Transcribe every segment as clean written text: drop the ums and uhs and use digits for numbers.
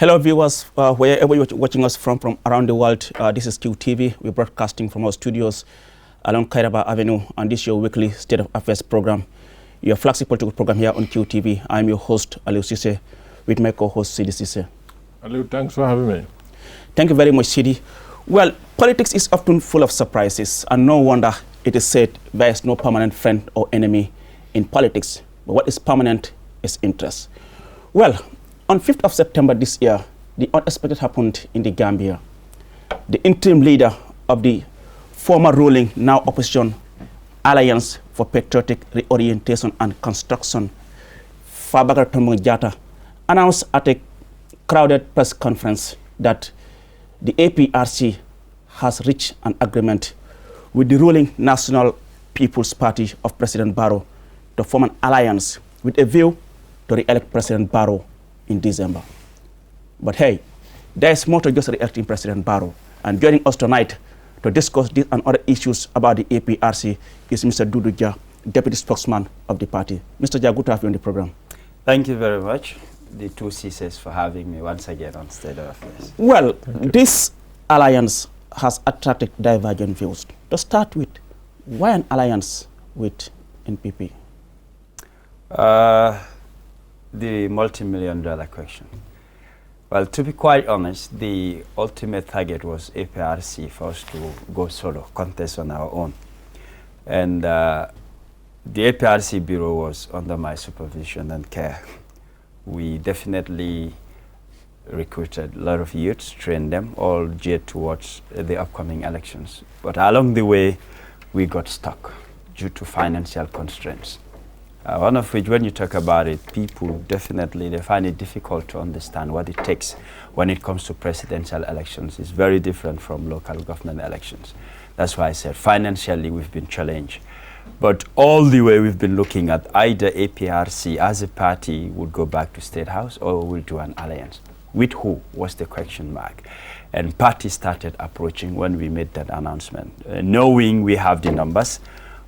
Hello viewers, wherever you're watching us from around the world, this is QTV. We're broadcasting from our studios along Kairaba Avenue, and this is your weekly State of Affairs program, your flagship political program here on QTV. I'm your host, Aliou Cissé, with my co-host, Sidi Cissé. Aliou, thanks for having me. Thank you very much, Sidi. Well, politics is often full of surprises, and no wonder it is said there is no permanent friend or enemy in politics. But what is permanent is interest. Well, on 5th of September this year, the unexpected happened in the Gambia. The interim leader of the former ruling, now opposition, Alliance for Patriotic Reorientation and Construction, Fabakary Tombong Jatta, announced at a crowded press conference that the APRC has reached an agreement with the ruling National People's Party of President Barrow to form an alliance with a view to re-elect President Barrow in December. But hey, there is more to just re-electing President Barrow. And joining us tonight to discuss this and other issues about the APRC is Mr. Dodou, Deputy Spokesman of the party. Mr. Jah, good to have you on the program. Thank you very much, the two CCs, for having me once again on State of Affairs. Well, this alliance has attracted divergent views. To start with, why an alliance with NPP? The multi-million-dollar question. Well, to be quite honest, the ultimate target was APRC for us to go solo, contest on our own. And the APRC Bureau was under my supervision and care. We definitely recruited a lot of youths, trained them, all geared towards the upcoming elections. But along the way, we got stuck due to financial constraints. One of which, when you talk about it, people definitely, they find it difficult to understand what it takes when it comes to presidential elections. It's very different from local government elections. That's why I said financially we've been challenged. But all the way we've been looking at either APRC as a party would go back to State House or we'll do an alliance. With who was the question mark. And parties started approaching when we made that announcement. Knowing we have the numbers,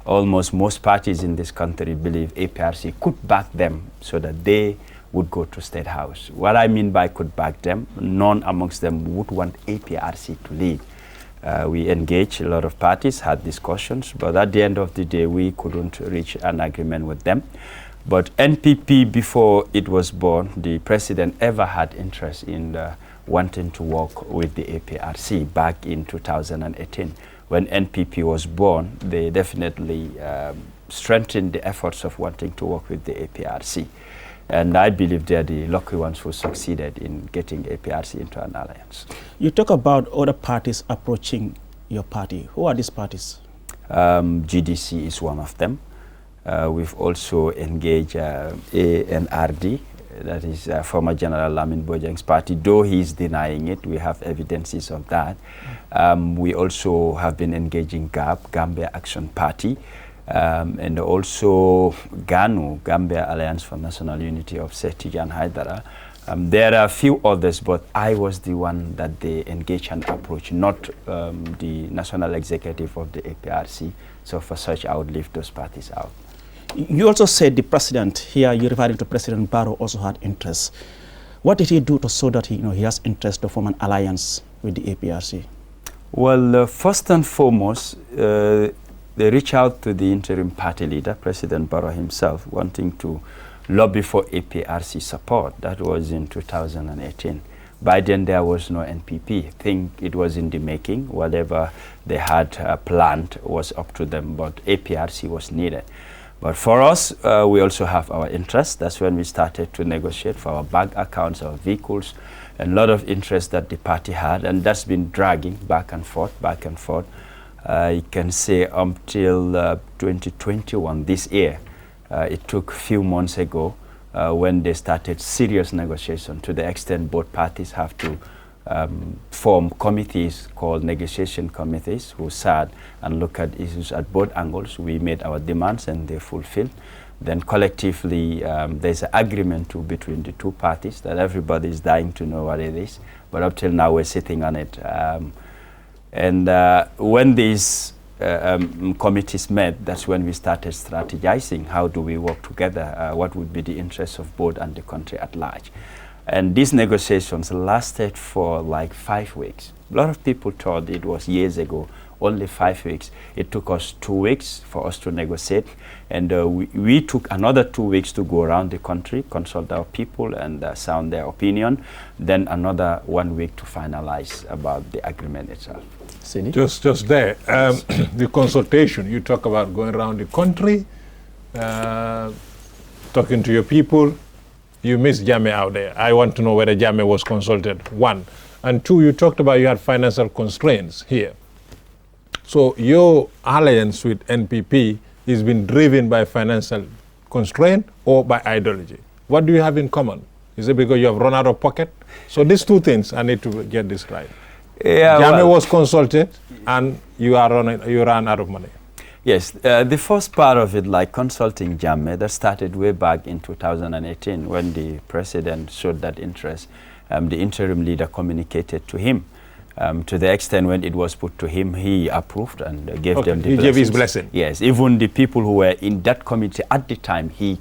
almost most parties in this country believe APRC could back them so that they would go to State House. What I mean by could back them, none amongst them would want APRC to lead. We engaged a lot of parties, had discussions, but at the end of the day, we couldn't reach an agreement with them. But NPP, before it was born, the president ever had interest in wanting to work with the APRC back in 2018. When NPP was born, they definitely strengthened the efforts of wanting to work with the APRC. And I believe they're the lucky ones who succeeded in getting APRC into an alliance. You talk about other parties approaching your party. Who are these parties? GDC is one of them. We've also engaged ANRD, that is former General Lamin Bojang's party, though he's denying it. We have evidences of that. We also have been engaging GAP, Gambia Action Party, and also GANU, Gambia Alliance for National Unity of Setijan Haidara. There are a few others, but I was the one that they engaged and approached, not the national executive of the APRC. So for such, I would leave those parties out. You also said the president, here you're referring to President Barrow, also had interest. What did he do to show that he has interest to form an alliance with the APRC? Well, first and foremost, they reached out to the interim party leader, President Barrow himself, wanting to lobby for APRC support. That was in 2018. By then, there was no NPP. I think it was in the making. Whatever they had planned was up to them, but APRC was needed. But for us, we also have our interests. That's when we started to negotiate for our bank accounts, our vehicles, and a lot of interest that the party had, and that's been dragging back and forth, back and forth. You can say until 2021, this year. It took a few months ago when they started serious negotiation, to the extent both parties have to form committees called negotiation committees who sat and look at issues at both angles. We made our demands and they fulfilled. Then collectively, there's an agreement between the two parties that everybody is dying to know what it is. But up till now, we're sitting on it. When these committees met, that's when we started strategizing. How do we work together? What would be the interests of both and the country at large? And these negotiations lasted for like 5 weeks. A lot of people thought it was years ago, only 5 weeks. It took us 2 weeks for us to negotiate. And we took another 2 weeks to go around the country, consult our people and sound their opinion. Then another 1 week to finalize about the agreement itself. Just there, the consultation, you talk about going around the country, talking to your people. You missed Jammeh out there. I want to know whether Jammeh was consulted, 1. And 2, you talked about you had financial constraints here. So your alliance with NPP is been driven by financial constraint or by ideology. What do you have in common? Is it because you have run out of pocket? So these 2 things, I need to get this right. Yeah, Jammeh was consulted and you ran out of money. Yes, the first part of it, like consulting Jammeh, that started way back in 2018 when the president showed that interest. The interim leader communicated to him. To the extent when it was put to him, he approved and gave them the blessings. He gave his blessing. Yes, even the people who were in that committee at the time, he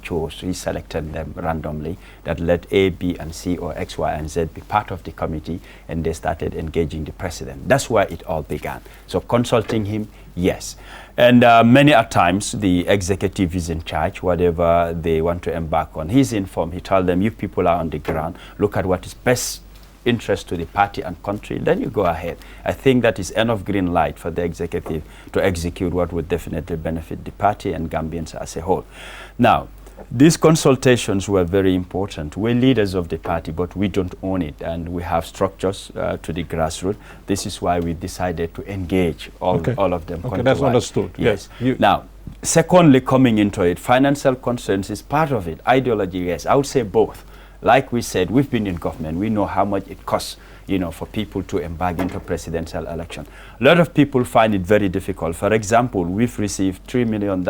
selected them randomly, that let A, B, and C, or X, Y, and Z be part of the committee, and they started engaging the president. That's where it all began. So consulting him, yes. And many a times, the executive is in charge, whatever they want to embark on. He's informed, he told them, you people are on the ground, look at what is best interest to the party and country, then you go ahead. I think that is enough green light for the executive to execute what would definitely benefit the party and Gambians as a whole. Now, these consultations were very important. We're leaders of the party, but we don't own it, and we have structures to the grassroots. This is why we decided to engage all of them. Okay, that's understood. Yes. Now, secondly, coming into it, financial concerns is part of it. Ideology, yes. I would say both. Like we said, we've been in government. We know how much it costs, for people to embark into presidential election. A lot of people find it very difficult. For example, we've received $3 million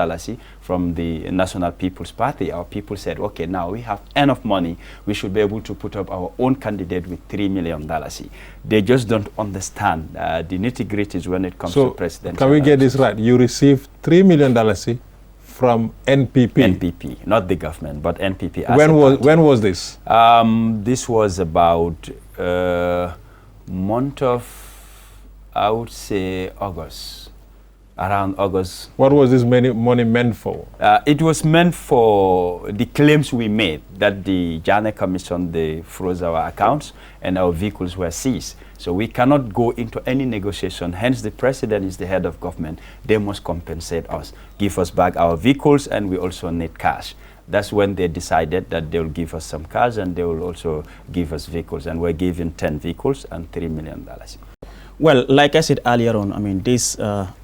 from the National People's Party. Our people said, okay, now we have enough money. We should be able to put up our own candidate with $3 million. They just don't understand the nitty-gritties when it comes to presidential Can we get this right? You received $3 million from NPP? NPP, not the government, but NPP. When was this? This was about month of, I would say, August, around August. What was this money meant for? It was meant for the claims we made that the Jammeh Commission, they froze our accounts and our vehicles were seized. So we cannot go into any negotiation. Hence, the president is the head of government. They must compensate us, give us back our vehicles, and we also need cash. That's when they decided that they will give us some cash and they will also give us vehicles. And we're given 10 vehicles and $3 million. Well, like I said earlier on, this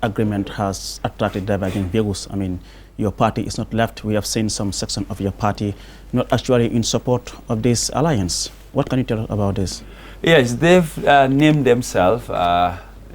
agreement has attracted diverging views. Your party is not left. We have seen some section of your party not actually in support of this alliance. What can you tell us about this? Yes, they've named themselves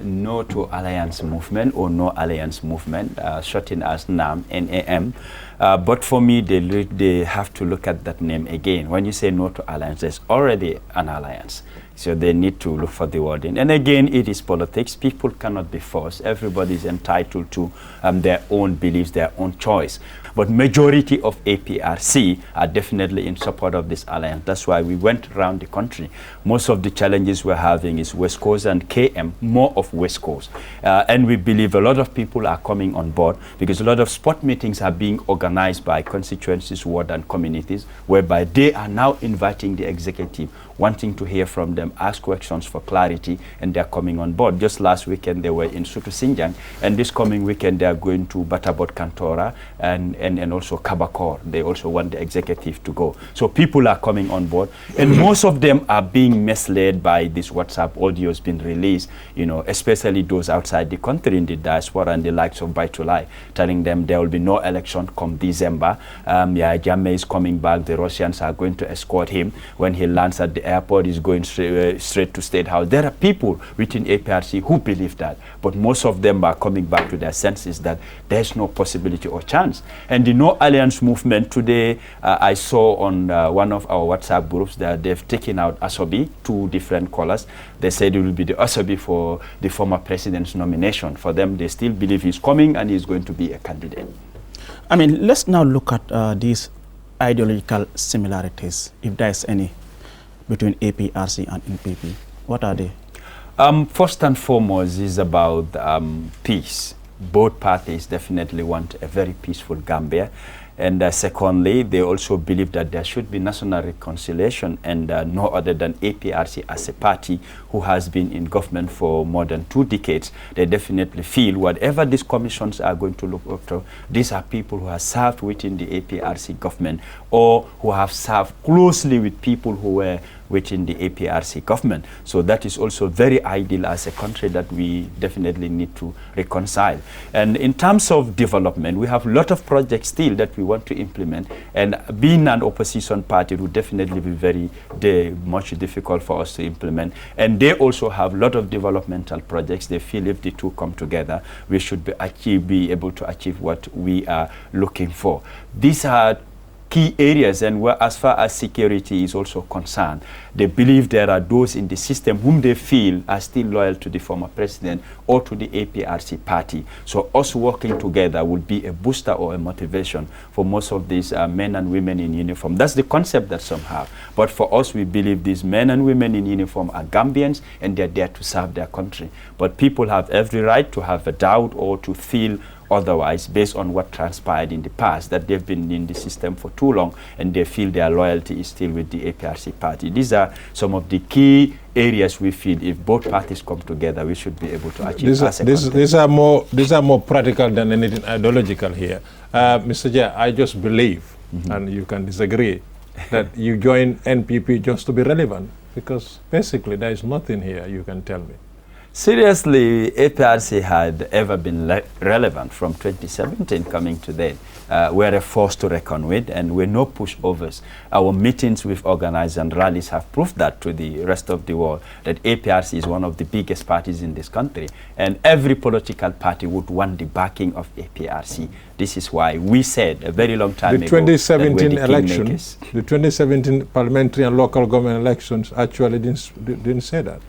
No to Alliance Movement or No Alliance Movement, shortened as NAM, N-A-M. But for me, they have to look at that name again. When you say No to Alliance, there's already an alliance. So they need to look for the wording. And again, it is politics. People cannot be forced. Everybody is entitled to their own beliefs, their own choice. But majority of APRC are definitely in support of this alliance. That's why we went around the country. Most of the challenges we're having is West Coast and KM, more of West Coast. And we believe a lot of people are coming on board because a lot of spot meetings are being organized by constituencies, ward and communities, whereby they are now inviting the executive, wanting to hear from them, ask questions for clarity, and they're coming on board. Just last weekend, they were in Sutu Sinjang, and this coming weekend, they are going to Batabot Kantora and also Kabakor. They also want the executive to go. So people are coming on board, and most of them are being misled by this WhatsApp audios being released, especially those outside the country in the diaspora and the likes of Baitulai, telling them there will be no election come December. Jammeh is coming back. The Russians are going to escort him. When he lands at the airport, he's going straight to State House. There are people within APRC who believe that, but most of them are coming back to their senses that there's no possibility or chance. And the No Alliance movement today, I saw on one of our WhatsApp groups that they've taken out Asobi, 2 different colors. They said it will be the Asobi for the former president's nomination. For them, they still believe he's coming and he's going to be a candidate. Let's now look at these ideological similarities, if there's any. between APRC and NPP? What are they? First and foremost is about peace. Both parties definitely want a very peaceful Gambia. And secondly, they also believe that there should be national reconciliation, and no other than APRC as a party who has been in government for more than 2 decades. They definitely feel whatever these commissions are going to look after, these are people who have served within the APRC government or who have served closely with people who were within the APRC government. So that is also very ideal as a country that we definitely need to reconcile. And in terms of development, we have a lot of projects still that we want to implement, and being an opposition party would definitely be very much difficult for us to implement. And they also have a lot of developmental projects. They feel if the two come together, we should be able to achieve what we are looking for. These are key areas, and where, as far as security is also concerned, they believe there are those in the system whom they feel are still loyal to the former president or to the APRC party. So us working together will be a booster or a motivation for most of these men and women in uniform. That's the concept that some have. But for us, we believe these men and women in uniform are Gambians and they're there to serve their country. But people have every right to have a doubt or to feel otherwise based on what transpired in the past, that they've been in the system for too long and they feel their loyalty is still with the APRC party. These are some of the key areas we feel if both parties come together, we should be able to achieve. These are more practical than anything ideological here. Mr. Jia, I just believe, and you can disagree, that you join NPP just to be relevant, because basically there is nothing here you can tell me. Seriously, APRC had ever been relevant from 2017 coming to date. We're a force to reckon with, and we're no pushovers. Our meetings we've organized and rallies have proved that to the rest of the world, that APRC is one of the biggest parties in this country. And every political party would want the backing of APRC. This is why we said a very long time ago, 2017 elections, the 2017 parliamentary and local government elections actually didn't say that.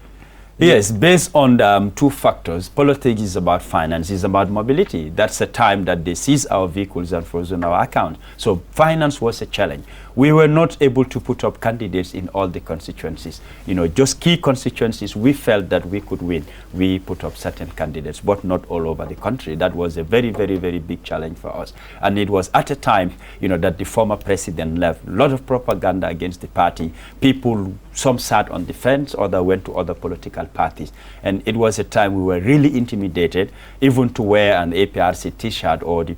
Yes, based on 2 factors. Politics is about finance, it's about mobility. That's the time that they seize our vehicles and frozen our accounts. So finance was a challenge. We were not able to put up candidates in all the constituencies. You know, just key constituencies we felt that we could win. We put up certain candidates, but not all over the country. That was a very, very, very big challenge for us. And it was at a time, you know, that the former president left. A lot of propaganda against the party. People, some sat on the fence, others went to other political parties. And it was a time we were really intimidated, even to wear an APRC t-shirt or the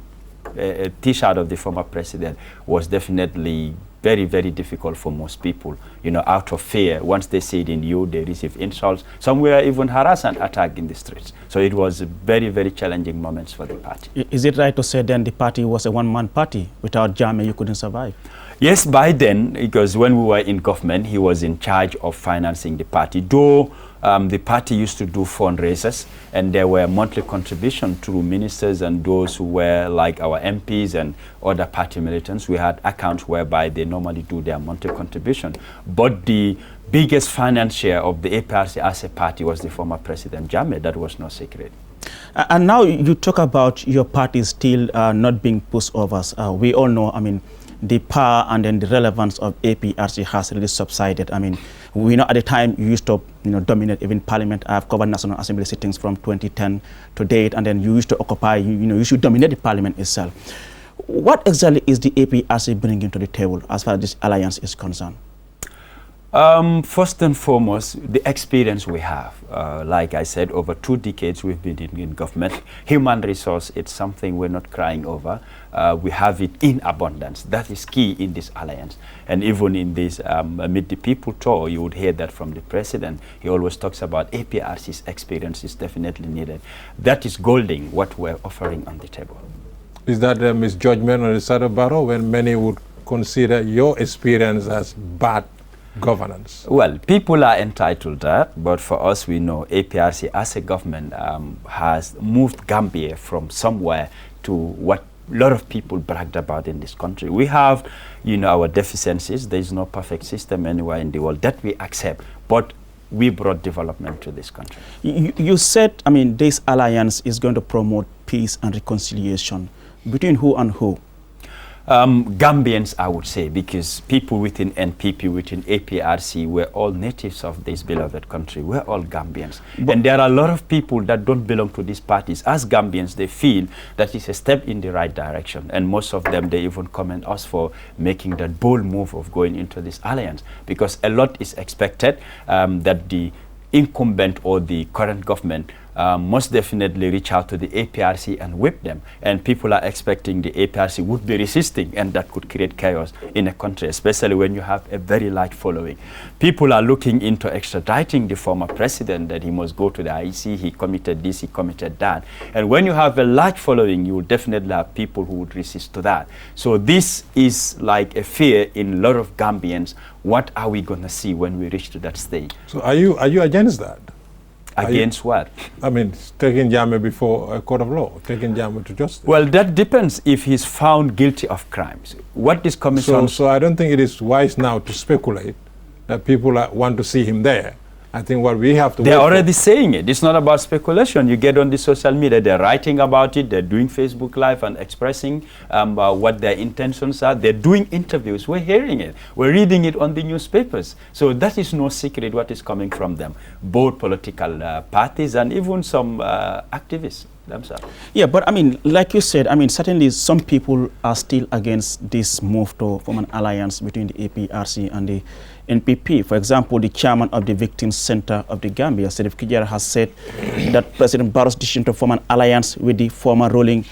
t-shirt of the former president was definitely very, very difficult for most people, you know, out of fear. Once they see it in you, they receive insults. Some were even harassed and attacked in the streets. So it was very, very challenging moments for the party. Is it right to say then the party was a one-man party? Without Jammeh, you couldn't survive? Yes, by then, because when we were in government, he was in charge of financing the party. Though the party used to do fundraisers, and there were monthly contributions through ministers and those who were like our MPs and other party militants. We had accounts whereby they normally do their monthly contribution. But the biggest finance share of the APRC as a party was the former President Jammeh. That was no secret. And now you talk about your party still not being pushovers. We all know, I mean, the power and then the relevance of APRC has really subsided. I mean, we know at the time you used to, you know, dominate even Parliament. I've covered National Assembly sittings from 2010 to date, and then you used to occupy, you know, you should dominate the Parliament itself. What exactly is the APRC bringing to the table as far as this alliance is concerned? First and foremost, the experience we have. Like I said, over 2 decades we've been in government. Human resource, it's something we're not crying over. We have it in abundance. That is key in this alliance. And even in this Meet the People tour, you would hear that from the president. He always talks about APRC's experience is definitely needed. That is golden, what we're offering on the table. Is that a misjudgment on the side of Barrow when many would consider your experience as bad governance? Well, people are entitled to that, but for us, we know APRC as a government has moved Gambia from somewhere to what a lot of people bragged about in this country. We have, you know, our deficiencies. There is no perfect system anywhere in the world that we accept, but we brought development to this country. You said, I mean, this alliance is going to promote peace and reconciliation. Between who and who? Gambians, I would say, because people within NPP, within APRC, we're all natives of this beloved country. We're all Gambians. And there are a lot of people that don't belong to these parties. As Gambians, they feel that it's a step in the right direction. And most of them, they even commend us for making that bold move of going into this alliance, because a lot is expected that the incumbent or the current government must definitely reach out to the APRC and whip them. And people are expecting the APRC would be resisting, and that could create chaos in a country, especially when you have a very large following. People are looking into extraditing the former president, that he must go to the IEC, he committed this, he committed that. And when you have a large following, you will definitely have people who would resist to that. So this is like a fear in a lot of Gambians. What are we going to see when we reach to that stage? So are you against that? Against what? I mean, taking Jammeh before a court of law, taking Jammeh to justice. Well, that depends if he's found guilty of crimes. What this commission... So I don't think it is wise now to speculate that people want to see him there. I think what we have to... They're already saying it. It's not about speculation. You get on the social media, they're writing about it, they're doing Facebook Live and expressing what their intentions are. They're doing interviews. We're hearing it. We're reading it on the newspapers. So that is no secret what is coming from them, both political parties and even some activists themselves. Yeah, but I mean, like you said, I mean, certainly some people are still against this move to form an alliance between the APRC and the NPP. For example, the chairman of the Victims Center of the Gambia, Sedif Kijera, has said that President Barrow's decision to form an alliance with the former ruling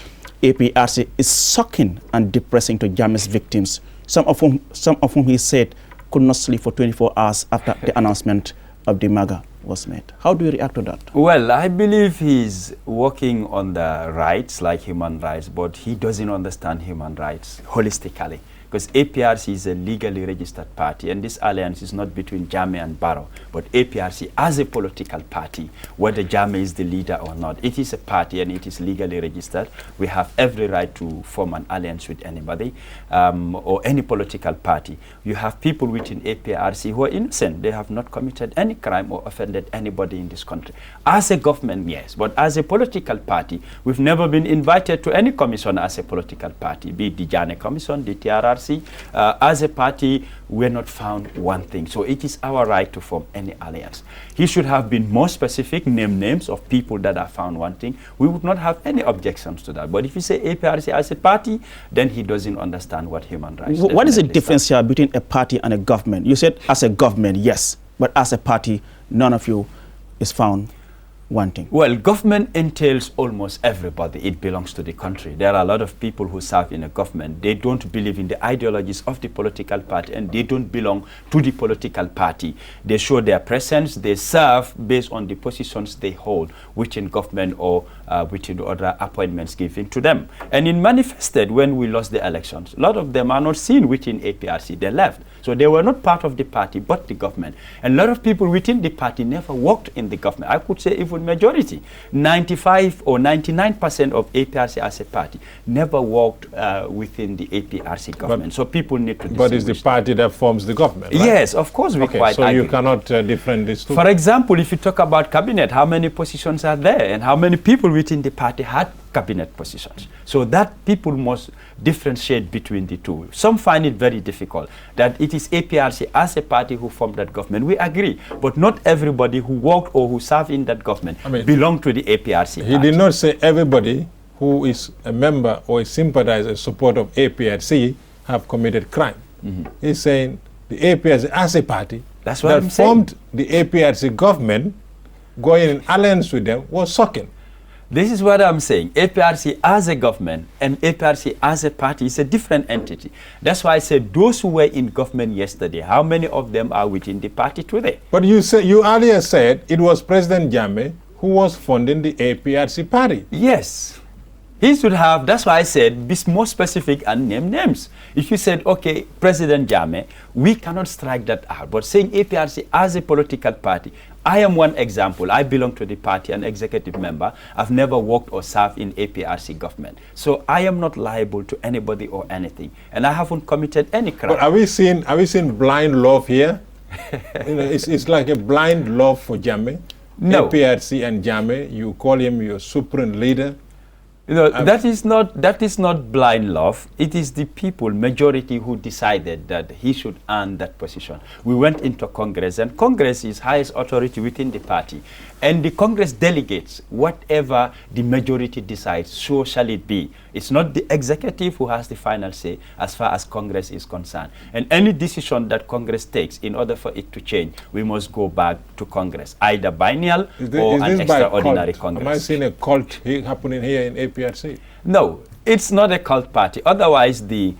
APRC is shocking and depressing to Jammeh's victims, some of whom he said could not sleep for 24 hours after the announcement of the MAGA was made. How do you react to that? Well, I believe he's working on the rights, like human rights, but he doesn't understand human rights holistically. Because APRC is a legally registered party, and this alliance is not between Jammeh and Barrow, but APRC as a political party, whether Jammeh is the leader or not. It is a party and it is legally registered. We have every right to form an alliance with anybody or any political party. You have people within APRC who are innocent. They have not committed any crime or offended anybody in this country. As a government, yes, but as a political party, we've never been invited to any commission as a political party, be it the Jammeh Commission, the TRRC. As a party, we're not found one thing. So it is our right to form any alliance. He should have been more specific, name names of people that are found wanting. We would not have any objections to that. But if you say APRC as a party, then he doesn't understand what human rights is. What is the difference here between a party and a government? You said as a government, yes, but as a party, none of you is found wanting. Well, government entails almost everybody. It belongs to the country. There are a lot of people who serve in a government. They don't believe in the ideologies of the political party, and they don't belong to the political party. They show their presence. They serve based on the positions they hold within government or within other appointments given to them. And it manifested when we lost the elections. A lot of them are not seen within APRC. They left. So they were not part of the party, but the government. And a lot of people within the party never worked in the government. I could say even majority, 95 or 99% of APRC as a party never worked within the APRC government. So people need to distinguish. But it's the party that forms the government, right? Yes, of course, we quite so agree. you cannot differentiate these two? For example, if you talk about cabinet, how many positions are there and how many people within the party had cabinet positions? So that people must differentiate between the two. Some find it very difficult that it is APRC as a party who formed that government. We agree, but not everybody who worked or who served in that government belong to the APRC He party. did not say everybody who is a member or a sympathizer, a support of APRC have committed crime. He's saying the APRC as a party That's what I'm formed the APRC government, going in alliance with them, was shocking. This is what I'm saying. APRC as a government and APRC as a party is a different entity. That's why I said those who were in government yesterday, how many of them are within the party today? But you earlier said it was President Jammeh who was funding the APRC party. Yes. He should have, that's why I said, be more specific and name names. If you said, okay, President Jammeh, we cannot strike that out. But saying APRC as a political party, I am one example. I belong to the party, an executive member. I've never worked or served in APRC government. So I am not liable to anybody or anything. And I haven't committed any crime. But are we seeing blind love here? It's like a blind love for Jammeh. No. APRC and Jammeh, you call him your supreme leader. You know, that is not blind love. It is the people, majority, who decided that he should earn that position. We went into Congress, and Congress is highest authority within the party. And the Congress delegates whatever the majority decides, so shall it be. It's not the executive who has the final say as far as Congress is concerned. And any decision that Congress takes, in order for it to change, we must go back to Congress, either biennial or an extraordinary Congress. Am I seeing a cult happening here in APRC? No, it's not a cult party. Otherwise, the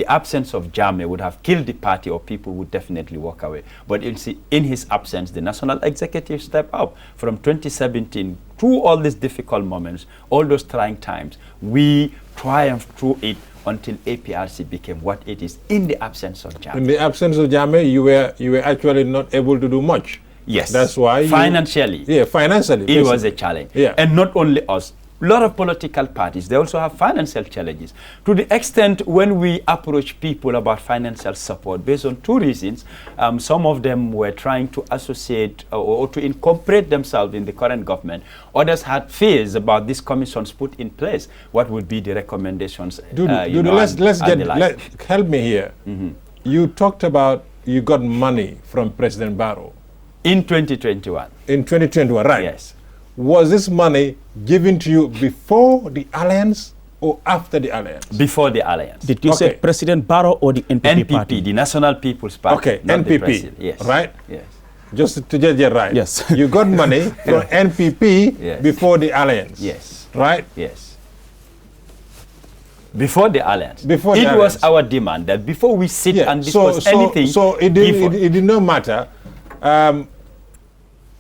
absence of Jammeh would have killed the party, or people would definitely walk away. But in his absence, the national executive stepped up. From 2017 through all these difficult moments, all those trying times, we triumphed through it until APRC became what it is in the absence of Jammeh. In the absence of Jammeh, you were actually not able to do much. Yes. That's why financially. Yeah, financially. It was a challenge. Yeah. And not only us. A lot of political parties, they also have financial challenges. To the extent when we approach people about financial support, based on two reasons, some of them were trying to associate or to incorporate themselves in the current government. Others had fears about these commissions put in place. What would be the recommendations? Help me here. You talked about you got money from President Barrow. In 2021. In 2021, right? Yes. Was this money given to you before the alliance or after the alliance? Before the alliance. Did you say President Barrow or the NPP party? The National People's Party. Okay, NPP. Yes. Right? Yes. Just to get right. Yes. You got money from NPP Yes. before the alliance. Yes. Right? Yes. Before the alliance. Before the it alliance. was our demand that before we sit and discuss anything. So it did not matter.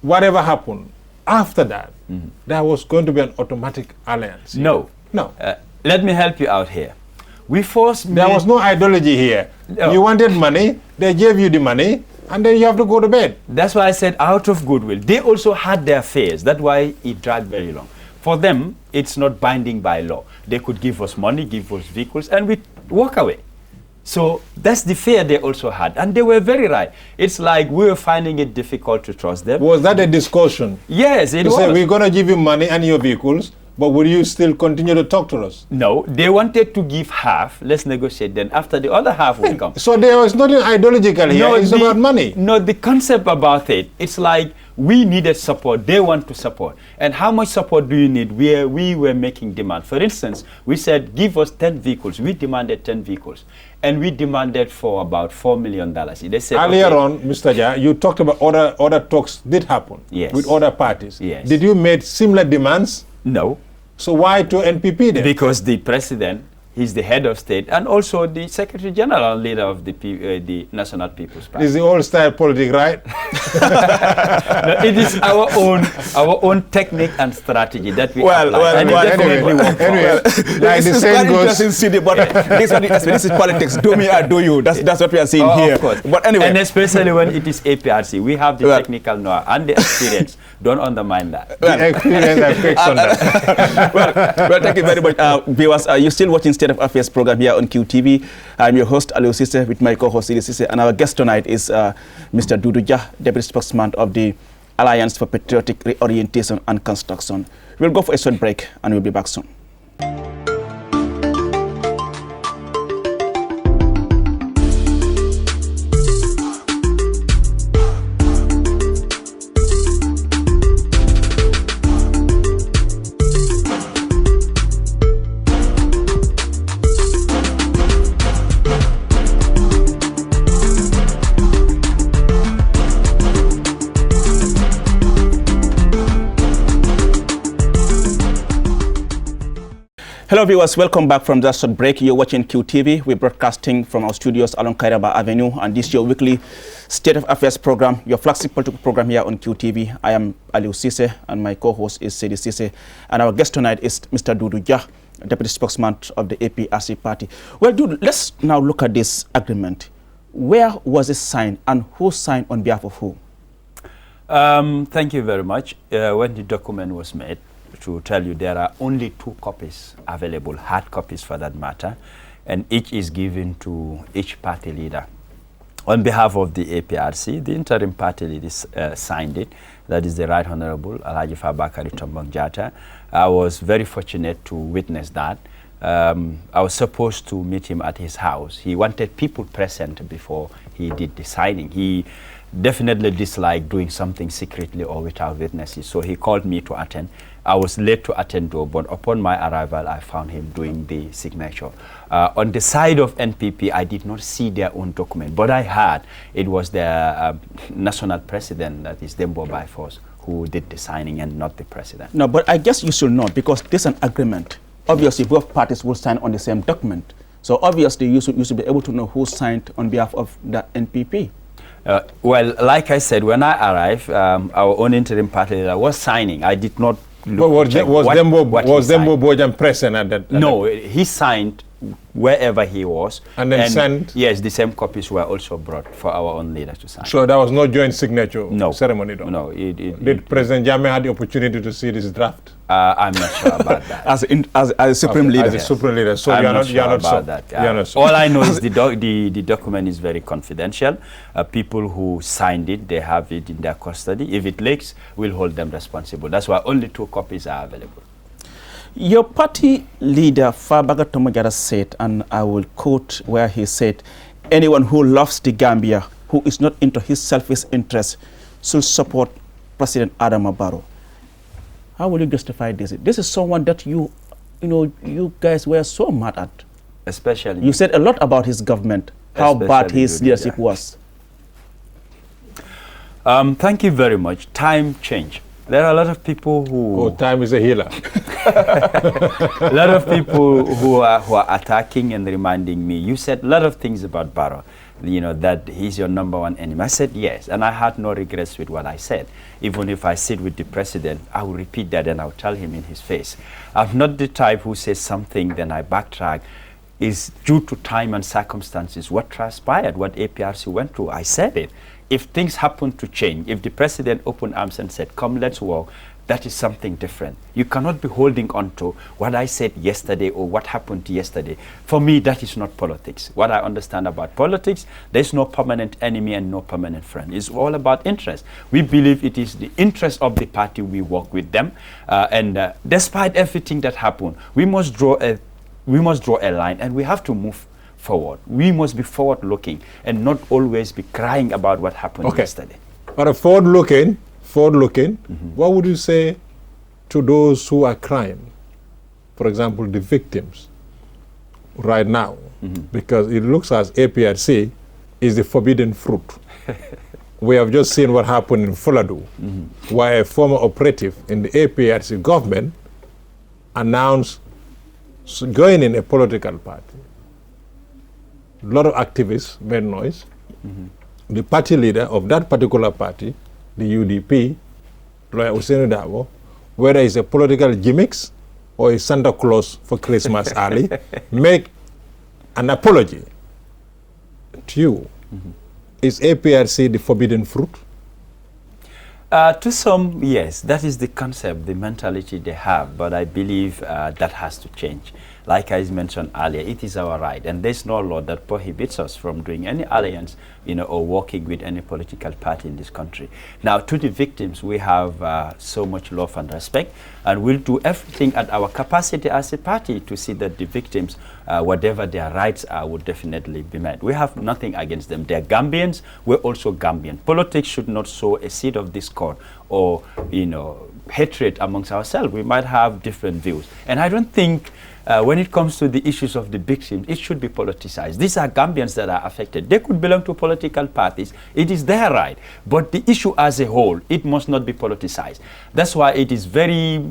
Whatever happened after that, there was going to be an automatic alliance. No. No. Let me help you out here. There was no ideology here. No. You wanted money, they gave you the money, and then you have to go to bed. That's why I said out of goodwill. They also had their fears. That's why it dragged very long. For them, it's not binding by law. They could give us money, give us vehicles, and we walk away. So that's the fear they also had. And they were very right. It's like we were finding it difficult to trust them. Was that a discussion? Yes, it was. Say, we're going to give you money and your vehicles, but will you still continue to talk to us? No, they wanted to give half. Let's negotiate. Then after the other half will come. So there was nothing ideological here. It's about money. No, the concept about it, it's like we needed support. They want to support. And how much support do you need? We were making demand. For instance, we said, give us 10 vehicles. We demanded 10 vehicles. And we demanded for about $4 million. They said, earlier on, Mr. Jah, you talked about other talks did happen with other parties. Yes. Did you make similar demands? No. So why to NPP then? Because the president, he's the head of state, and also the Secretary General and leader of the National People's Party. It's the old style politics, right? No, it is our own technique and strategy that we apply. Like the saying goes, this is politics. Do me or do you? That's what we are seeing here. Of course. But anyway, and especially when it is APRC, we have the technical know and the experience. Don't undermine that. The experience affects on that. well, thank you very much, viewers. You're still watching State of Affairs program here on QTV. I'm your host, Aliou Cissé, with my co-host, Idi Cissé, and our guest tonight is Mr. Dodou Jah, Deputy Spokesman of the Alliance for Patriotic Reorientation and Construction. We'll go for a short break, and we'll be back soon. Hello viewers, welcome back from that short break. You're watching QTV. We're broadcasting from our studios along Kairaba Avenue, and this is your weekly State of Affairs program, your flagship political program here on QTV. I am Aliou Cissé, and my co-host is Idi Cissé, and our guest tonight is Mr. Dodou Jah, Deputy Spokesman of the APRC party. Well, Dodou, let's now look at this agreement. Where was it signed, and who signed on behalf of who? Thank you very much. When the document was made, to tell you, there are only 2 copies available, hard copies for that matter, and each is given to each party leader. On behalf of the APRC, the interim party leaders signed it, that is the Right Honorable Alhaji Fabakary Tombong Jatta. I was very fortunate to witness that. I was supposed to meet him at his house. He wanted people present before he did the signing. He definitely disliked doing something secretly or without witnesses, so he called me to attend. I was late to attend though, but upon my arrival, I found him doing the signature. On the side of NPP, I did not see their own document, but I heard it was their national president, that is Dembo by force, who did the signing and not the president. No, but I guess you should know, because this is an agreement. Obviously, both parties will sign on the same document. So obviously, you should be able to know who signed on behalf of the NPP. Well, like I said, when I arrived, our own interim party leader was signing. I did not look. But was Dembo Bojan present at that? No, he signed wherever he was. And then sent? Yes, the same copies were also brought for our own leader to sign. So there was no joint signature ceremony though? No. Did President Jammeh have the opportunity to see this draft? I'm not sure about that. as a supreme leader. As a supreme leader. So I'm you're not sure about that. All I know is the document is very confidential. People who signed it, they have it in their custody. If it leaks, we'll hold them responsible. That's why only 2 copies are available. Your party leader, Fabakary Tombong Jatta, said, and I will quote where he said, anyone who loves the Gambia, who is not into his selfish interests, should support President Adama Barrow. How will you justify this? This is someone that you guys were so mad at. Especially. You said a lot about his government, how bad his leadership was. Thank you very much. Time changed. There are a lot of people who... Oh, time is a healer. A lot of people who are attacking and reminding me, you said a lot of things about Barrow, that he's your #1 enemy. I said yes, and I had no regrets with what I said. Even if I sit with the president, I will repeat that and I'll tell him in his face. I'm not the type who says something, then I backtrack. It's due to time and circumstances. What transpired, what APRC went through, I said it. If things happen to change, if the president opened arms and said, come, let's walk, that is something different. You cannot be holding on to what I said yesterday or what happened yesterday. For me, that is not politics. What I understand about politics, there's no permanent enemy and no permanent friend. It's all about interest. We believe it is the interest of the party, we work with them. And despite everything that happened, we must draw a line and we have to move forward. We must be forward-looking and not always be crying about what happened yesterday. But forward-looking, what would you say to those who are crying? For example, the victims right now, because it looks as APRC is the forbidden fruit. We have just seen what happened in Fuladu, where a former operative in the APRC government announced joining a political party. A lot of activists made noise. The party leader of that particular party, the UDP, Lawyer Usainu Dabo, whether it's a political gimmicks or a Santa Claus for Christmas early, make an apology to you. Is APRC the forbidden fruit? To some, yes, that is the concept, the mentality they have, but I believe that has to change. Like I mentioned earlier, it is our right, and there's no law that prohibits us from doing any alliance, or working with any political party in this country. Now, to the victims, we have so much love and respect, and we'll do everything at our capacity as a party to see that the victims, whatever their rights are, would definitely be met. We have nothing against them. They're Gambians, we're also Gambian. Politics should not sow a seed of discord or, hatred amongst ourselves. We might have different views. And I don't think when it comes to the issues of the victims, it should be politicized. These are Gambians that are affected. They could belong to political parties. It is their right. But the issue as a whole, it must not be politicized. That's why it is very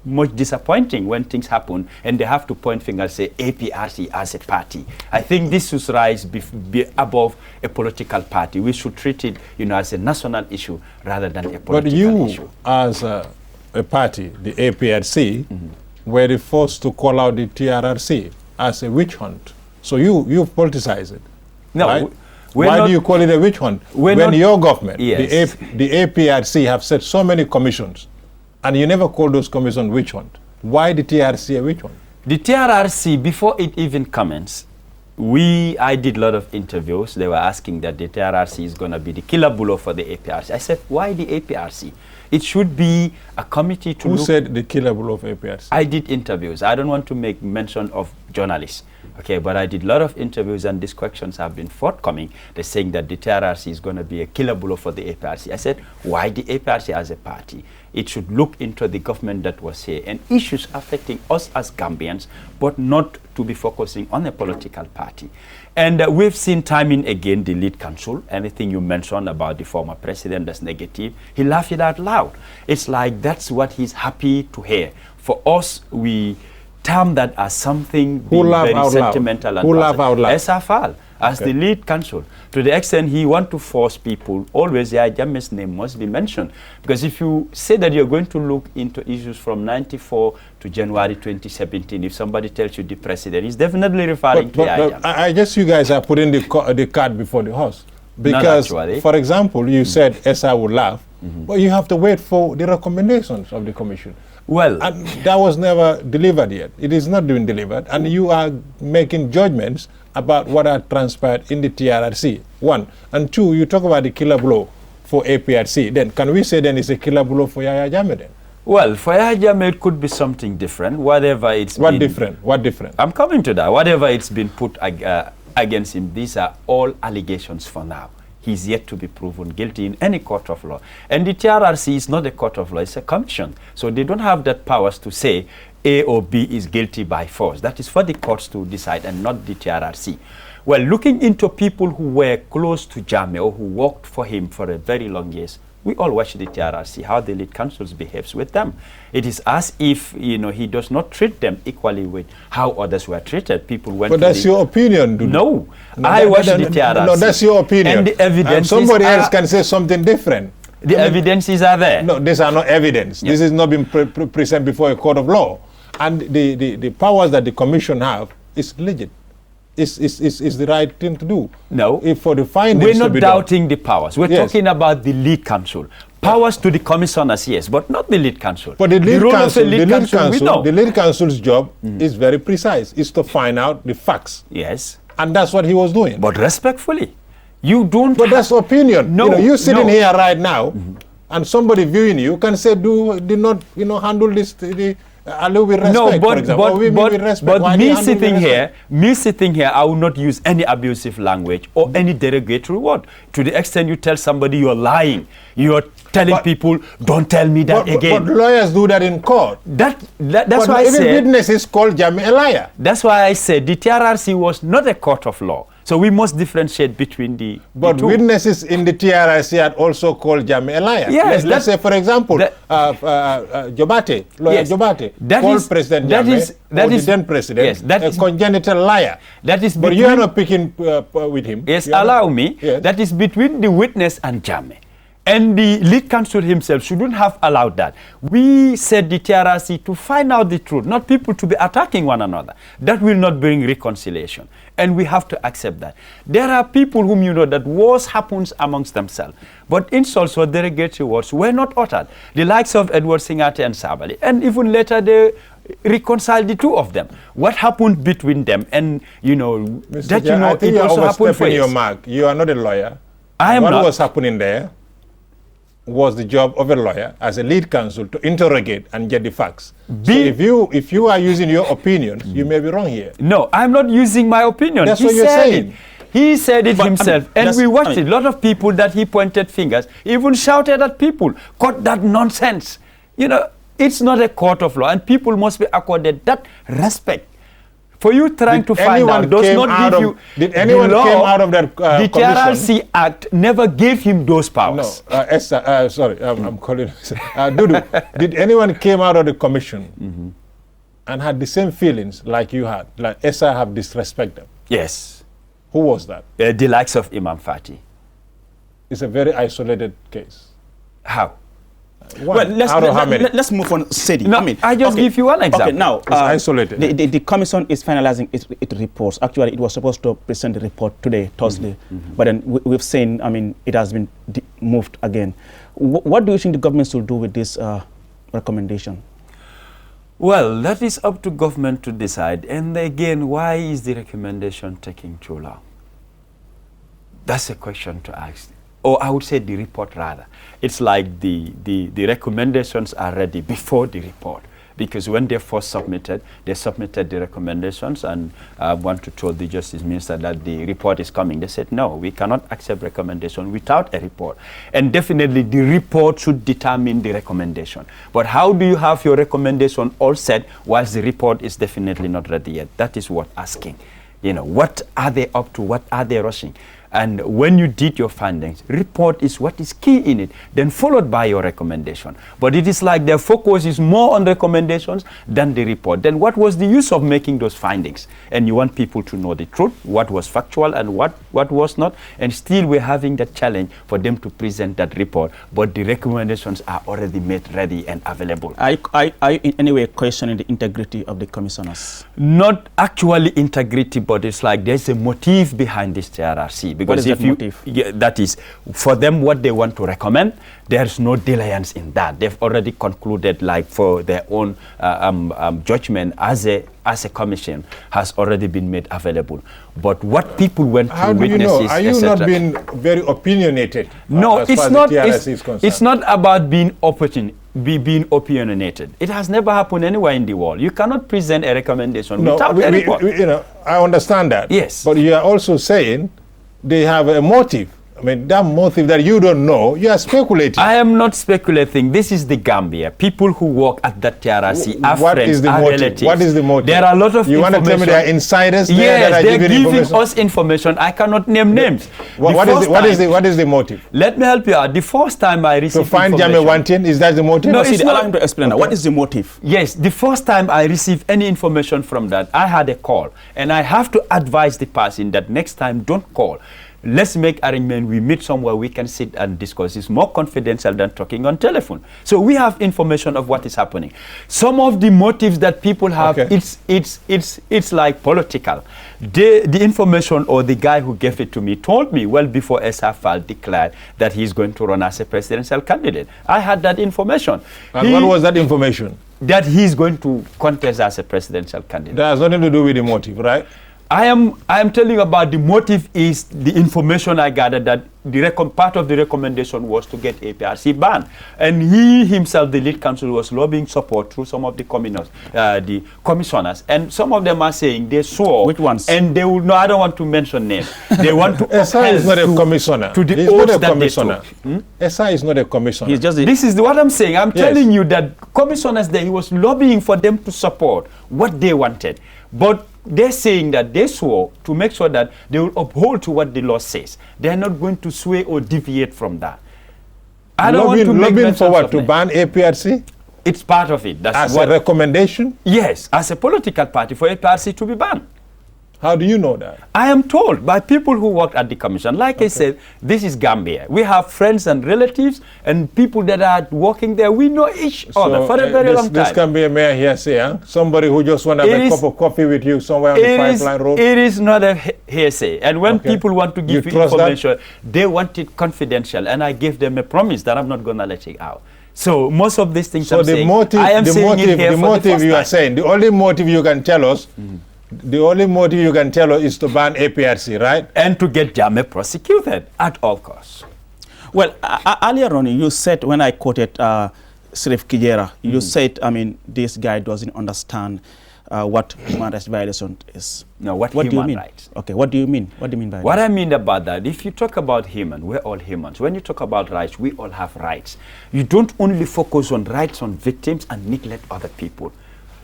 much disappointing when things happen and they have to point fingers and say APRC as a party. I think this should rise be above a political party. We should treat it, as a national issue rather than a political issue. But you, as a party, the APRC, were the first to call out the TRRC as a witch hunt. So you politicize it. No, right? Why do you call it a witch hunt? When your government, yes, the APRC have set so many commissions, and you never call those commissions witch hunt. Why the TRRC a witch hunt? The TRRC, before it even commenced, I did a lot of interviews. They were asking that the TRRC is going to be the killer blow for the APRC. I said, why the APRC? It should be a committee to Who said the killer blow of APRC? I did interviews. I don't want to make mention of journalists, okay, but I did a lot of interviews, and these questions have been forthcoming. They're saying that the TRRC is going to be a killer blow for the APRC. I said, why the APRC as a party? It should look into the government that was here and issues affecting us as Gambians, but not to be focusing on a political party. And we've seen time and again the lead counsel, anything you mentioned about the former president that's negative, he laughed it out loud. It's like that's what he's happy to hear. For us, we term that as something being very sentimental and Who laugh out loud? SFL, as the lead counsel. To the extent he want to force people, always the Jammeh's name must be mentioned. Because if you say that you're going to look into issues from 94 to January 2017, if somebody tells you the president, he's definitely referring to Jammeh. I guess you guys are putting the cart before the horse. Because, for example, you said SR would laugh, but you have to wait for the recommendations of the commission. Well, and that was never delivered yet. It is not being delivered, and you are making judgments about what had transpired in the TRRC. One. And two, you talk about the killer blow for APRC. Then can we say then it's a killer blow for Yahya Jammeh then? Well, for Yahya Jammeh it could be something different, whatever it's What different? What different? I'm coming to that. Whatever it's been put against him, these are all allegations for now. He's yet to be proven guilty in any court of law. And the TRRC is not a court of law, it's a commission. So they don't have that powers to say A or B is guilty by force. That is for the courts to decide and not the TRRC. Well, looking into people who were close to Jammeh or who worked for him for a very long years, we all watch the TRRC, how the lead counsels behaves with them. It is as if, you know, he does not treat them equally with how others were treated. People went. But that's your opinion, Dodou. No, I watch the TRRC. No, that's your opinion. And the evidence. Somebody else can say something different. The evidences are there. No, these are not evidence. This is not being presented before a court of law. And the powers that the commission have is legit. Is the right thing to do. No. If for the findings we're not to be doubting done. the powers. We're talking about the lead counsel. Powers to the commissioners, yes, but not the lead counsel. But the lead counsel, the lead counsel's job is very precise. It's to find out the facts. Yes. And that's what he was doing. But respectfully, you don't. But that's opinion. No. You know, you're sitting here right now, and somebody viewing you can say, did not, you know, handle this. With respect, no, for example. But me sitting here, I will not use any abusive language or any derogatory word. To the extent you tell somebody you're lying, you're telling people, don't tell me that again. But lawyers do that in court. That's why I said. Witnesses call Jammeh a liar. That's why I said the TRRC was not a court of law. So we must differentiate between the But two. Witnesses in the TRRC had also called Jammeh a liar. Yes, let's say, for example, Jobate, lawyer Jobate, called President Jammeh, the then president, a congenital liar. That is. But you are not picking with him. Yes, allow me. Yes. That is between the witness and Jammeh. And the lead counsel himself shouldn't have allowed that. We said the TRRC to find out the truth, not people to be attacking one another. That will not bring reconciliation. And we have to accept that. There are people whom you know that wars happens amongst themselves. But insults or derogatory words were not uttered. The likes of Edward Singate and Sabali. And even later they reconciled the two of them. What happened between them? And, you know, Mr. that, you know, I think it also happened for your mark. You are not a lawyer. I am not. What was happening there was the job of a lawyer as a lead counsel to interrogate and get the facts. So if you are using your opinions, you may be wrong here. No, I'm not using my opinion. That's what you're saying. He said it himself, and we watched it. A lot of people that he pointed fingers, even shouted at people, cut that nonsense. You know, it's not a court of law, and people must be accorded that respect. For you trying to find out does not give you. Did anyone came out of that the TRRC Act never gave him those powers. No, sorry, I'm calling Dodou. Did anyone came out of the commission and had the same feelings like you had? Like Essa have disrespected them? Yes. Who was that? The likes of Imam Fati. It's a very isolated case. How? Well, let's move on. Sedi. No, I just give you one example. Okay, now, it's isolated. The commission is finalizing its reports. Actually, it was supposed to present the report today, Thursday. But then we've seen, I mean, it has been moved again. What do you think the government should do with this recommendation? Well, that is up to government to decide. And again, why is the recommendation taking too long? That's a question to ask. Or I would say the report rather. It's like the recommendations are ready before the report. Because when they first submitted, they submitted the recommendations, and I want to tell the Justice Minister that the report is coming. They said, no, we cannot accept recommendation without a report. And definitely the report should determine the recommendation. But how do you have your recommendation all set whilst the report is definitely not ready yet? That is what asking. You know, what are they up to? What are they rushing? And when you did your findings, report is what is key in it, then followed by your recommendation. But it is like their focus is more on recommendations than the report. Then what was the use of making those findings? And you want people to know the truth, what was factual and what was not. And still we're having that challenge for them to present that report. But the recommendations are already made ready and available. Are you in any way questioning the integrity of the commissioners? Not actually integrity, but it's like there's a motive behind this TRRC. Because what is that motive? Yeah, that is, for them, what they want to recommend, there's no delayance in that. They've already concluded, like for their own judgment as a commission has already been made available. But what people went to witnesses, are you not being very opinionated? No, it's not. It's not about being opinionated. It has never happened anywhere in the world. You cannot present a recommendation without a report. I understand that. Yes. But you are also saying they have a motive. I mean, that motive that you don't know, you are speculating. I am not speculating. This is the Gambia. People who work at the TRRC are what friends, is the are motive? relatives. What is the motive? There are a lot of You want to tell me they are insiders there yes, that are they're giving giving information? us information. I cannot name names. What is the motive? Let me help you out. The first time I received to find Jammeh wanting, is that the motive? No, it's allow him to explain that. What is the motive? Yes, the first time I received any information from that, I had a call. And I have to advise the person that next time, don't call. Let's make arrangement. We meet somewhere we can sit and discuss. It's more confidential than talking on telephone. So we have information of what is happening. Some of the motives that people have, okay, it's like political. The information or the guy who gave it to me told me well before Esafal declared that he's going to run as a presidential candidate. I had that information. And what was that information? That he's going to contest as a presidential candidate. That has nothing to do with the motive, right? I am telling you about the motive is the information I gathered that part of the recommendation was to get APRC banned. And he himself, the lead counsel, was lobbying support through some of the commissioners. And some of them are saying they swore. Which ones? And they will, no, I don't want to mention names. They want to SI is not a commissioner. To the He's not a that commissioner. SI is not a commissioner. He's just this is what I'm saying. I'm telling you that commissioners there, he was lobbying for them to support what they wanted. But they're saying that they swore to make sure that they will uphold to what the law says. They're not going to sway or deviate from that. I don't want to make lobbying for what? To ban APRC? It's part of it. That's as a recommendation? Yes, as a political party for APRC to be banned. How do you know that? I am told by people who worked at the commission. Like I said, this is Gambia. We have friends and relatives and people that are working there. We know each other for a very long time. This can be a mere hearsay, huh? Somebody who just want to have a cup of coffee with you somewhere on the pipeline road. It is not a hearsay. And when people want to give you information, they want it confidential. And I gave them a promise that I'm not going to let it out. So most of these things I'm saying, I am saying it here for the first time. The motive you are saying, the only motive you can tell us, the only motive you can tell us is to ban APRC, right? And to get Jammeh prosecuted at all costs. Well, earlier on, you said, when I quoted Sirif Kijera, you said, I mean, this guy doesn't understand what human rights violation is. No, what do you mean? Rights? Okay, what do you mean? What do you mean by that? What I mean about that, if you talk about human, we're all humans. When you talk about rights, we all have rights. You don't only focus on rights on victims and neglect other people.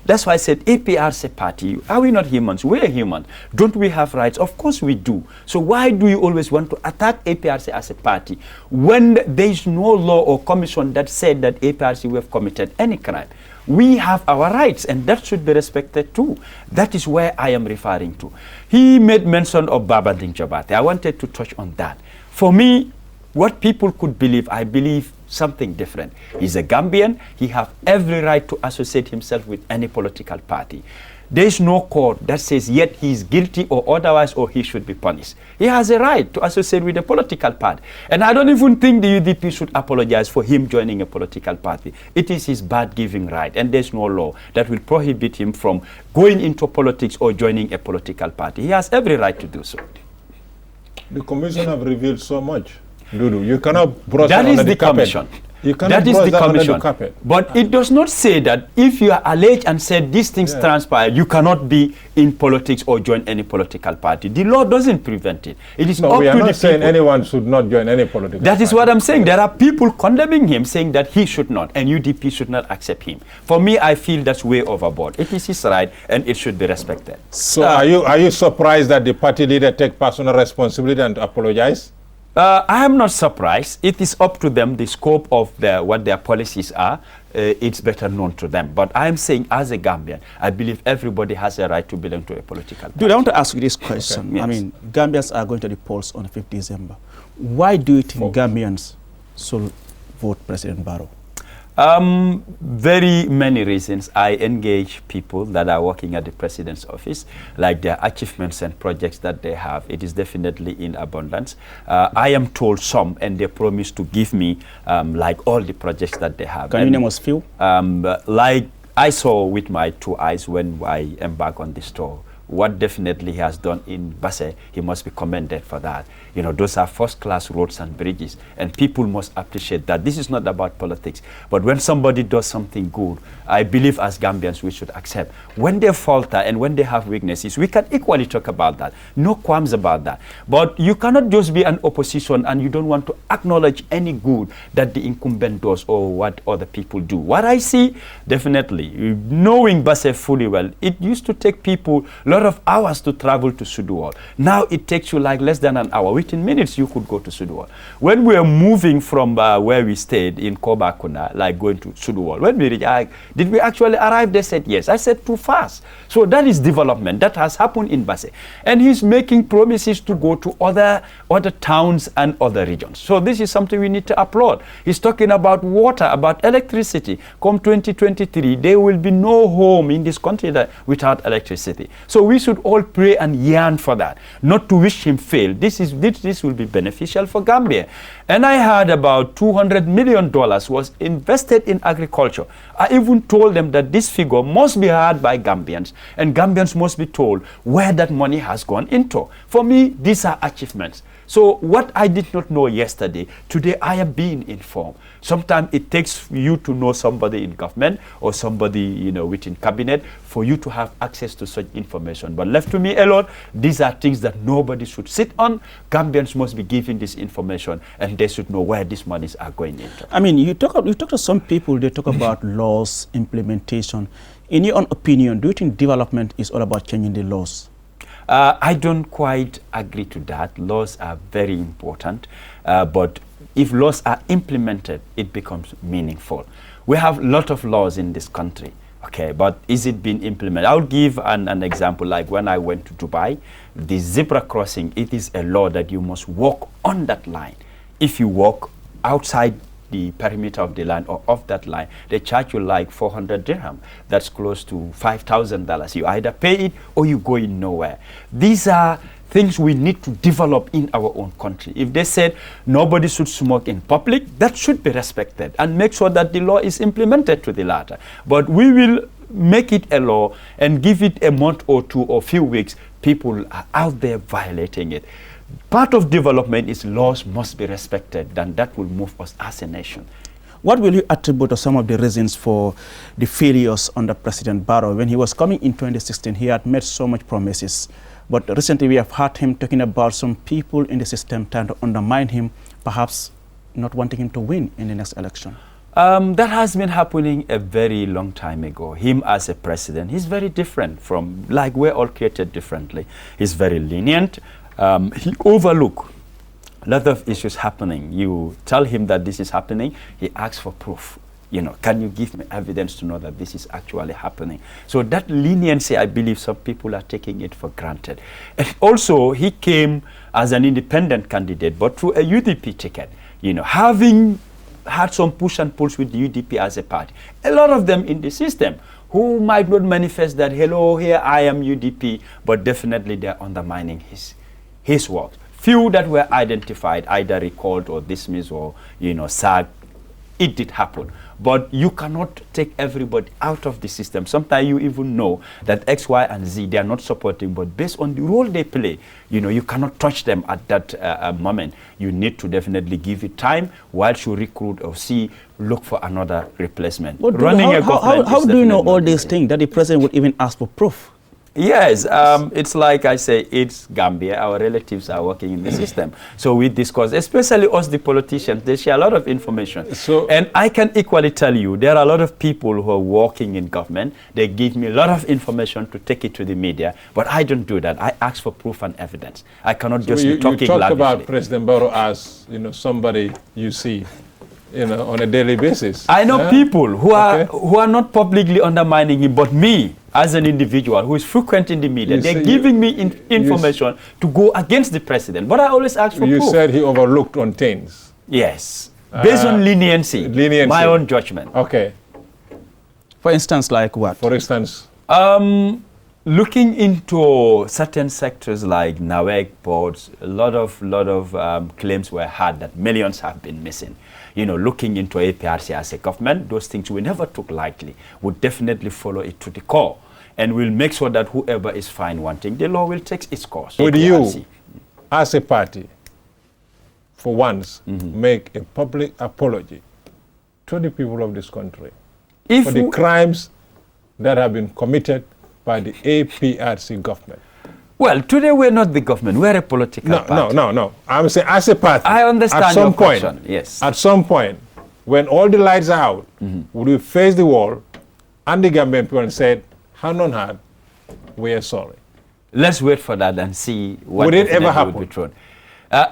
That's why I said APRC party, are we not humans? We're humans. Don't we have rights? Of course we do. So why do you always want to attack APRC as a party when there is no law or commission that said that APRC we have committed any crime? We have our rights and that should be respected too. That is where I am referring to. He made mention of Baba Dingjabate. I wanted to touch on that. For me, what people could believe, I believe something different. He's a Gambian. He has every right to associate himself with any political party. There is no court that says yet he is guilty or otherwise or he should be punished. He has a right to associate with a political party. And I don't even think the UDP should apologize for him joining a political party. It is his God-given right, and there's no law that will prohibit him from going into politics or joining a political party. He has every right to do so. The commission have revealed so much, Dodou. You cannot brush that under is the commission. You cannot that is brush the that under commission. the carpet. But it does not say that if you are alleged and said these things transpire, you cannot be in politics or join any political party. The law doesn't prevent it. It is up we are to not the saying people. anyone should not join any political That party. is what I'm saying. There are people condemning him, saying that he should not, and UDP should not accept him. For me, I feel that's way overboard. It is his right, and it should be respected. So are you surprised that the party leader take personal responsibility and apologize? I am not surprised. It is up to them, the scope of what their policies are. It's better known to them. But I am saying, as a Gambian, I believe everybody has a right to belong to a political party. Dude, I want to ask you this question. Okay. Yes. I mean, Gambians are going to the polls on the 5th December. Why do you think Gambians should vote President Barrow? Very many reasons. I engage people that are working at the president's office, like their achievements and projects that they have. It is definitely in abundance. I am told some, and they promise to give me like all the projects that they have. Can you name us few? Like I saw with my 2 eyes when I embarked on this tour. What definitely he has done in Basse, he must be commended for that. You know, those are first-class roads and bridges, and people must appreciate that. This is not about politics, but when somebody does something good, I believe as Gambians we should accept. When they falter and when they have weaknesses, we can equally talk about that. No qualms about that. But you cannot just be an opposition and you don't want to acknowledge any good that the incumbent does or what other people do. What I see, definitely, knowing Basse fully well, it used to take people a lot of hours to travel to Suduwal. Now it takes you like less than an hour. Within minutes, you could go to Suduwal. When we were moving from where we stayed in Kobakuna, like going to Suduwal, when we reached, did we actually arrive? They said yes. I said too fast. So that is development that has happened in Basse. And he's making promises to go to other towns and other regions. So this is something we need to applaud. He's talking about water, about electricity. Come 2023, there will be no home in this country without electricity. So we should all pray and yearn for that, not to wish him fail. This will be beneficial for Gambia. And I heard about $200 million was invested in agriculture. I even told them that this figure must be heard by Gambians, and Gambians must be told where that money has gone into. For me, these are achievements. So what I did not know yesterday, today I am being informed. Sometimes it takes you to know somebody in government or somebody within cabinet for you to have access to such information. But left to me alone, these are things that nobody should sit on. Gambians must be given this information, and they should know where these monies are going into. I mean, you talk to some people, they talk about laws, implementation. In your own opinion, do you think development is all about changing the laws? I don't quite agree to that. Laws are very important, but if laws are implemented, it becomes meaningful. We have a lot of laws in this country, okay, but is it being implemented? I'll give an example, like when I went to Dubai, the zebra crossing, it is a law that you must walk on that line. If you walk outside the perimeter of the line or off that line, they charge you like 400 dirham. That's close to $5,000. You either pay it or you go in nowhere. These are things we need to develop in our own country. If they said nobody should smoke in public, that should be respected, and make sure that the law is implemented to the latter. But we will make it a law and give it a month or two or few weeks, people are out there violating it. Part of development is laws must be respected, and that will move us as a nation. What will you attribute to some of the reasons for the failures under President Barrow? When he was coming in 2016, he had made so much promises. But recently we have heard him talking about some people in the system trying to undermine him, perhaps not wanting him to win in the next election. That has been happening a very long time ago. Him as a president, he's very different from, like, we're all created differently. He's very lenient. He overlooks a lot of issues happening. You tell him that this is happening, he asks for proof. Can you give me evidence to know that this is actually happening? So that leniency, I believe some people are taking it for granted. And also, he came as an independent candidate, but through a UDP ticket, having had some push and pulls with the UDP as a party. A lot of them in the system who might not manifest that, hello, here I am UDP, but definitely they're undermining his work. Few that were identified, either recalled or dismissed or, sacked. It did happen. But you cannot take everybody out of the system. Sometimes you even know that X, Y, and Z, they are not supporting, but based on the role they play, you cannot touch them at that moment. You need to definitely give it time while you recruit or look for another replacement. But how do you know all these things that the president would even ask for proof? Yes, it's like I say, it's Gambia. Our relatives are working in the system. So we discuss, especially us, the politicians, they share a lot of information. And I can equally tell you, there are a lot of people who are working in government. They give me a lot of information to take it to the media, but I don't do that. I ask for proof and evidence. I cannot just be talking lavishly. You talk about President Barrow as, somebody you see, on a daily basis. I know people who are not publicly undermining him, but me, as an individual who is frequent in the media, they're giving me information to go against the president. But I always ask for proof. You said he overlooked on things. Yes. Based on leniency. My own judgment. Okay. For instance, like what? For instance? Looking into certain sectors like NAWEC boards, a lot of claims were had that millions have been missing. Looking into APRC as a government, those things we never took lightly. We'll definitely follow it to the core. And we'll make sure that whoever is found wanting, the law will take its course. Would you, as a party, for once, make a public apology to the people of this country for the crimes that have been committed by the APRC government? Well, today we're not the government. We're a political party. No. I'm saying as a party. I understand at some your point, question. Yes. At some point, when all the lights are out, would we face the wall and the Gambian people and said, hand on heart, we are sorry? Let's wait for that and see what would it ever happen?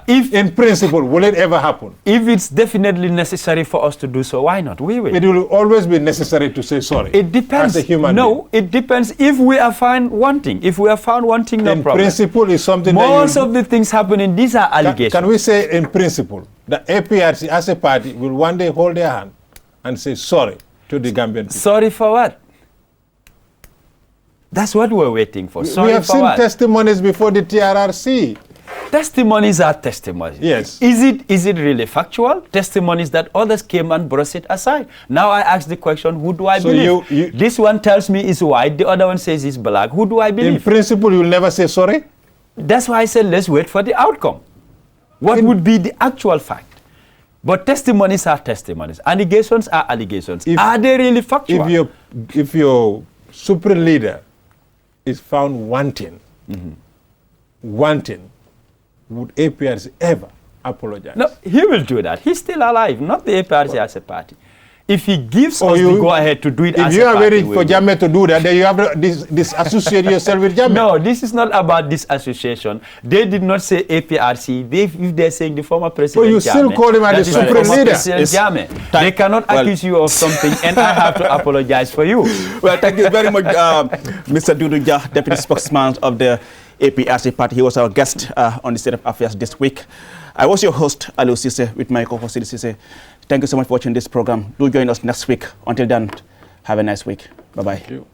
If in principle, will it ever happen? If it's definitely necessary for us to do so, why not? We will. It will always be necessary to say sorry. It depends. As a human being. It depends if we are found wanting. If we are found wanting, no problem. In principle, is something most of the things happening, these are allegations. Can we say in principle that APRC as a party will one day hold their hand and say sorry to the Gambian people? Sorry for what? That's what we're waiting for. Sorry we have for seen what? testimonies before the TRRC. Testimonies are testimonies. Yes. Is it really factual? Testimonies that others came and brushed it aside. Now I ask the question, who do I believe? This one tells me it's white, the other one says it's black. Who do I believe? In principle, you'll never say sorry? That's why I said let's wait for the outcome. What would be the actual fact? But testimonies are testimonies. Allegations are allegations. Are they really factual? If your supreme leader is found wanting, would APRC ever apologize? No, he will do that. He's still alive, not the APRC as a party. If he gives us the go-ahead to do it as a party. If you are ready for Jammeh to do that, then you have to disassociate yourself with Jammeh. No, this is not about disassociation. They did not say APRC. If they're saying the former president But you still call him as the supreme leader. Jammeh. They cannot accuse you of something and I have to apologize for you. Well, thank you very much, Mr. Dodou, Deputy Spokesman of the APRC party. He was our guest on the State of Affairs this week. I was your host, Aliou Cissé, with my co-host, Cissé. Thank you so much for watching this program. Do join us next week. Until then, have a nice week. Bye-bye. Thank you.